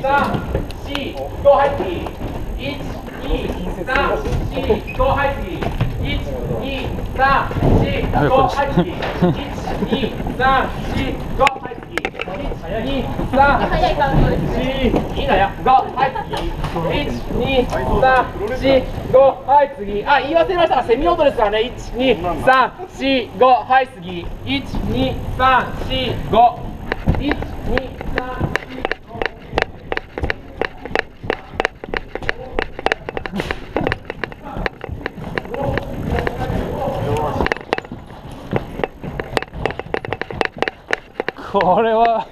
5入っていい。1、2、3、4、5入っていい。1、2、3、4、5入っていい。1、2、3、4、5入っていい。1、2、3、早いカウントですね。4、いいのよ。5はい次。1、2、3、4、5はい次。あ、言い忘れましたがセミオートですからね。1、2、3、4、5はい次。1、2、3、4、5。1、2、3、これは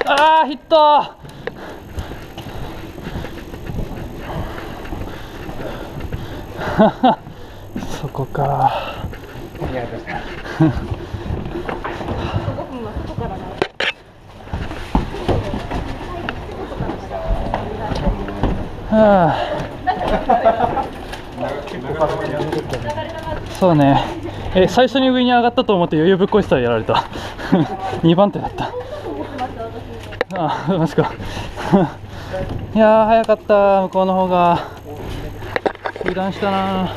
あーヒット。そこか。そうね、最初に上に上がったと思って余裕ぶっこいてたらやられた。2番手だった。ああ、マジか。いやー、早かった、向こうの方が。油断したな。